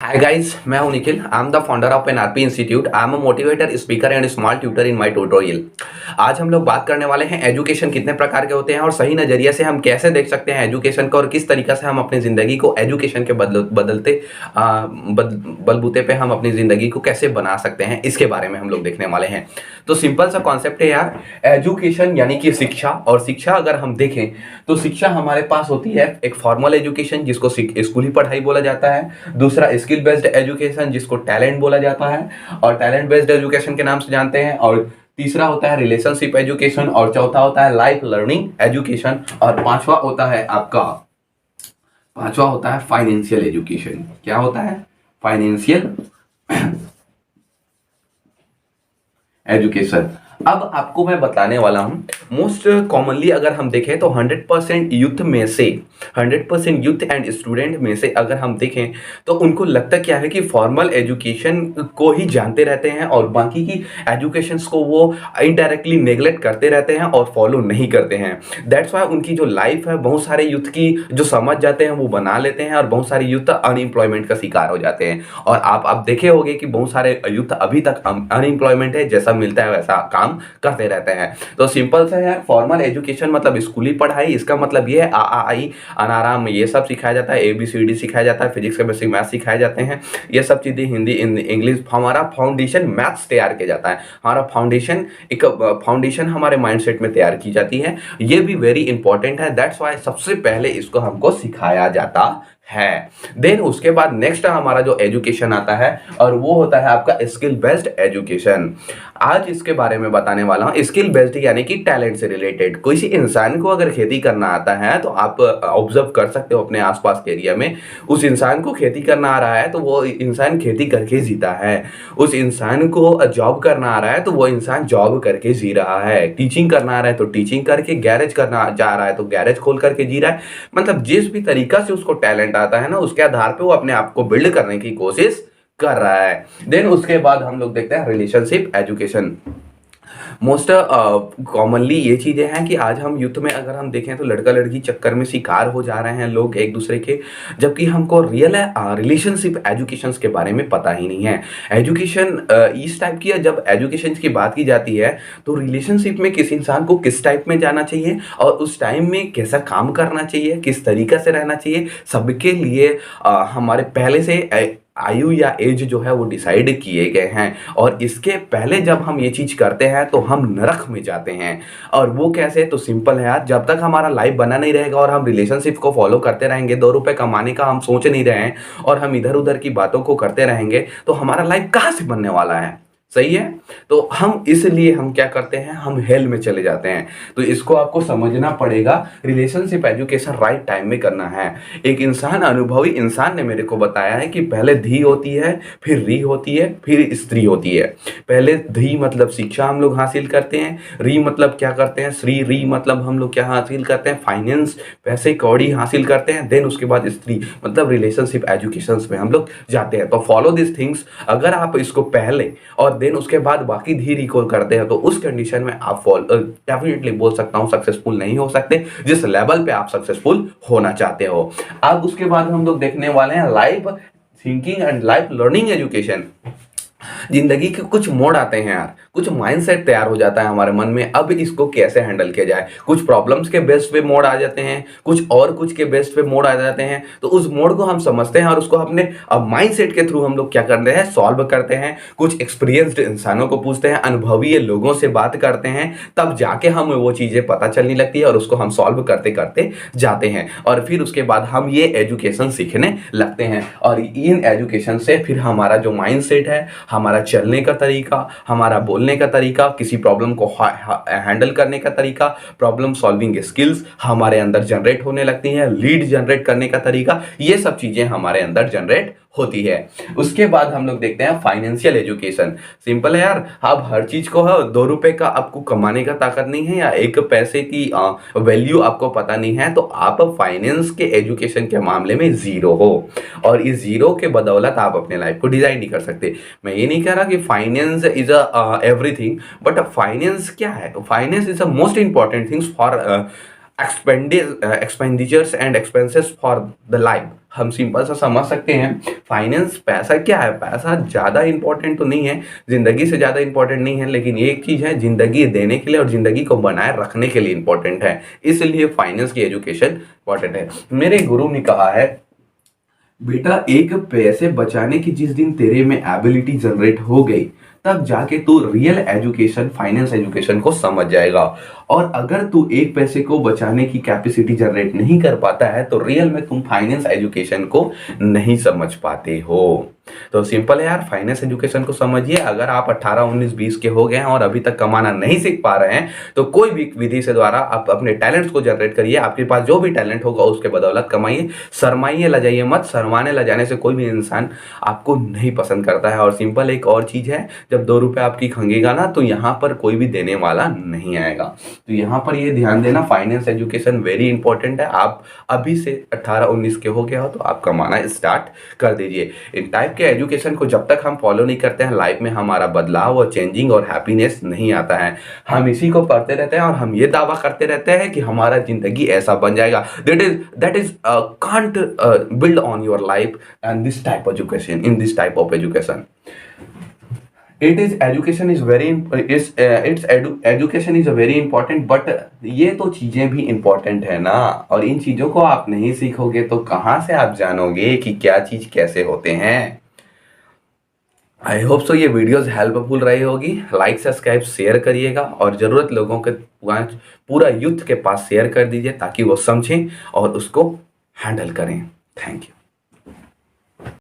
Hi guys, मैं हूं Nikhil. I am the founder of N R P institute. I am a motivator, speaker and small tutor in my tutorial. आज हम लोग बात करने वाले हैं एजुकेशन कितने प्रकार के होते हैं और सही नजरिए से हम कैसे देख सकते हैं एजुकेशन को और किस तरीके से हम अपनी ज़िंदगी को एजुकेशन के बदलते बलबूते पे हम अपनी ज़िंदगी को कैसे बना सकते हैं, इसके बारे में हम लोग देखने वाले हैं। तो सिंपल सा कॉन्सेप्ट है यार, एजुकेशन यानी कि शिक्षा। और शिक्षा अगर हम देखें तो शिक्षा हमारे पास होती है एक फॉर्मल एजुकेशन जिसको स्कूली पढ़ाई बोला जाता है, दूसरा स्किल बेस्ड एजुकेशन जिसको टैलेंट बोला जाता है और टैलेंट बेस्ड एजुकेशन के नाम से जानते हैं, और तीसरा होता है रिलेशनशिप एजुकेशन, और चौथा होता है लाइफ लर्निंग एजुकेशन, और पांचवा होता है फाइनेंशियल एजुकेशन। क्या होता है? Financial education. अब आपको मैं बताने वाला हूं, मोस्ट कॉमनली अगर हम देखें तो 100% यूथ एंड स्टूडेंट में से अगर हम देखें तो उनको लगता क्या है कि फॉर्मल एजुकेशन को ही जानते रहते हैं और बाकी की एजुकेशंस को वो इनडायरेक्टली नेग्लेक्ट करते रहते हैं और फॉलो नहीं करते हैं। दैट्स वाई उनकी जो लाइफ है, बहुत सारे यूथ की जो समझ जाते हैं वो बना लेते हैं और बहुत सारे यूथ अनएम्प्लॉयमेंट का शिकार हो जाते हैं। और आप देखे होंगे कि बहुत सारे यूथ अभी तक अनएम्प्लॉयमेंट है, जैसा मिलता है वैसा काम करते रहते हैं। तो सिंपल सा है, फॉर्मल एजुकेशन मतलब स्कूली पढ़ाई। इसका मतलब ये है आ आई अनाराम ये सब सिखाया जाता है, ABCD सिखाया जाता है, फिजिक्स केमिस्ट्री मैथ सिखाए जाते हैं। ये सब चीजें हिंदी इंग्लिश, हमारा फाउंडेशन मैथ्स तैयार किया जाता है। हमारा फाउंडेशन हमारे माइंडसेट में तैयार की जाती है। ये भी वेरी इंपॉर्टेंट है। दैट्स वाई सबसे पहले इसको हमको सिखाया जाता है। देन उसके बाद नेक्स्ट हमारा जो एजुकेशन आता है और वो होता है आपका स्किल बेस्ड एजुकेशन। आज इसके बारे में बताने वाला हूं। स्किल बेस्ड यानी कि टैलेंट से रिलेटेड। कोई सी इंसान को अगर खेती करना आता है तो आप ऑब्जर्व कर सकते हो अपने आसपास के एरिया में, उस इंसान को खेती करना आ रहा है तो वो इंसान खेती करके जीता है। उस इंसान को जॉब करना आ रहा है तो वो इंसान जॉब करके जी रहा है। टीचिंग करना आ रहा है तो टीचिंग करके, गैरेज करना जा रहा है तो गैरेज खोल करके जी रहा है। मतलब जिस भी तरीका से उसको टैलेंट आता है ना, उसके आधार पे वो अपने आप को बिल्ड करने की कोशिश कर रहा है। देन उसके बाद हम लोग देखते हैं रिलेशनशिप एजुकेशन। मोस्ट कॉमनली ये चीजें हैं कि आज हम यूथ में अगर हम देखें तो लड़का लड़की चक्कर में शिकार हो जा रहे हैं लोग एक दूसरे के, जबकि हमको रियल रिलेशनशिप एजुकेशन के बारे में पता ही नहीं है। एजुकेशन इस टाइप की है, जब एजुकेशन की बात की जाती है तो रिलेशनशिप में किस इंसान को किस टाइप में जाना चाहिए और उस टाइम में कैसा काम करना चाहिए, किस तरीके से रहना चाहिए, सबके लिए हमारे पहले से आयु या एज जो है वो डिसाइड किए गए हैं। और इसके पहले जब हम ये चीज करते हैं तो हम नरक में जाते हैं। और वो कैसे? तो सिंपल है यार, जब तक हमारा लाइफ बना नहीं रहेगा और हम रिलेशनशिप को फॉलो करते रहेंगे, 2 रुपए कमाने का हम सोच नहीं रहे हैं और हम इधर उधर की बातों को करते रहेंगे, तो हमारा लाइफ कहाँ से बनने वाला है? सही है। तो हम इसलिए हम क्या करते हैं, हम हेल में चले जाते हैं। तो इसको आपको समझना पड़ेगा। रिलेशनशिप एजुकेशन राइट टाइम में करना है। एक इंसान, अनुभवी इंसान ने मेरे को बताया है कि पहले धी होती है, फिर री होती है, फिर स्त्री होती है। पहले धी मतलब शिक्षा हम लोग हासिल करते हैं, री मतलब क्या करते हैं, श्री री मतलब हम लोग क्या हासिल करते हैं, फाइनेंस, पैसे कौड़ी हासिल करते हैं। देन उसके बाद स्त्री मतलब रिलेशनशिप एजुकेशन में हम लोग जाते हैं। तो फॉलो दिस थिंग्स। अगर आप इसको पहले और देन उसके बाद बाकी धीरे को करते हैं तो उस कंडीशन में आप डेफिनेटली बोल सकता हूं सक्सेसफुल नहीं हो सकते जिस लेवल पे आप सक्सेसफुल होना चाहते हो। अब उसके बाद हम लोग देखने वाले हैं life thinking and life learning education. जिंदगी के कुछ मोड़ आते हैं यार, कुछ माइंडसेट तैयार हो जाता है हमारे मन में, अब इसको कैसे हैंडल किया जाए। कुछ प्रॉब्लम्स के बेस पे मोड़ आ जाते हैं, कुछ के बेस पे मोड़ आ जाते हैं। तो उस मोड़ को हम समझते हैं और उसको अपने माइंडसेट के थ्रू हम लोग क्या करते हैं, सॉल्व करते हैं। कुछ एक्सपीरियंस्ड इंसानों को पूछते हैं, अनुभवी लोगों से बात करते हैं, तब जाके हम वो चीजें पता चलने लगती है और उसको हम सॉल्व करते करते जाते हैं। और फिर उसके बाद हम ये एजुकेशन सीखने लगते हैं और इन एजुकेशन से फिर हमारा जो माइंडसेट है, हमारा चलने का तरीका, हमारा बोलने का तरीका, किसी प्रॉब्लम को हैंडल करने का तरीका, प्रॉब्लम सॉल्विंग स्किल्स हमारे अंदर जनरेट होने लगती हैं, लीड जनरेट करने का तरीका, ये सब चीजें हमारे अंदर जनरेट होती है। उसके बाद हम लोग देखते हैं फाइनेंशियल एजुकेशन। सिंपल है यार, आप हर चीज को है, 2 रुपए का आपको कमाने का ताकत नहीं है या 1 पैसे की वैल्यू आपको पता नहीं है तो आप फाइनेंस के एजुकेशन के मामले में जीरो हो। और इस जीरो के बदौलत आप अपने लाइफ को डिजाइन नहीं कर सकते। मैं ये नहीं कह रहा कि finance is everything, but finance क्या है? Finance is a most important things for expenditures and expenses for the life. हम सिंपल सा समझ सकते हैं, फाइनेंस, पैसा क्या है, पैसा ज़्यादा इंपॉर्टेंट तो नहीं है, ज़िंदगी से ज़्यादा इंपॉर्टेंट नहीं है, लेकिन एक चीज़ है, ज़िंदगी देने के लिए और ज़िंदगी को बनाए रखने के लिए इंपॉर्टेंट है, इसलिए फाइनेंस की एजुकेशन इंपॉर्टेंट है। मेरे गुरु ने कहा है, बेटा एक पैसे बचाने की जिस दिन तेरे में एबिलिटी जनरेट हो गई, तब जाके तू रियल एजुकेशन, फाइनेंस एजुकेशन को समझ जाएगा। और अगर तू एक पैसे को बचाने की कैपेसिटी जनरेट नहीं कर पाता है तो रियल में तुम फाइनेंस एजुकेशन को नहीं समझ पाते हो। तो सिंपल है यार, फाइनेंस एजुकेशन को समझिए। अगर आप 18, 19, 20 के हो गए हैं और अभी तक कमाना नहीं सीख पा रहे हैं तो कोई भी विधि से द्वारा आप अपने टैलेंट्स को जनरेट करिए। आपके पास जो भी टैलेंट होगा उसके बदौलत कमाइए, शर्माइए, लजाइए मत। शर्माने लजाने से कोई भी इंसान आपको नहीं पसंद करता है। और सिंपल एक और चीज़ है, जब 2 रुपये आपकी खंगेगा ना तो यहाँ पर कोई भी देने वाला नहीं आएगा। तो यहाँ पर ये ध्यान देना, फाइनेंस एजुकेशन वेरी इंपॉर्टेंट है। आप अभी से 18, 19 के हो गया हो तो आप कमाना स्टार्ट कर दीजिए। इन टाइप के एजुकेशन को जब तक हम फॉलो नहीं करते हैं, लाइफ में हमारा बदलाव और चेंजिंग और हैप्पीनेस नहीं आता है। हम इसी को पढ़ते रहते हैं और हम ये दावा करते रहते हैं कि हमारा जिंदगी ऐसा बन जाएगा। That is can't build on your life and this type education, in this type of education. Education is very important, but ये तो चीजें भी इंपॉर्टेंट है ना। और इन चीजों को आप नहीं सीखोगे तो कहाँ से आप जानोगे कि क्या चीज कैसे होते हैं। आई होप सो ये वीडियोस हेल्पफुल रही होगी। लाइक, सब्सक्राइब, शेयर करिएगा और ज़रूरत लोगों के पूरा यूथ के पास शेयर कर दीजिए ताकि वो समझें और उसको हैंडल करें। Thank you.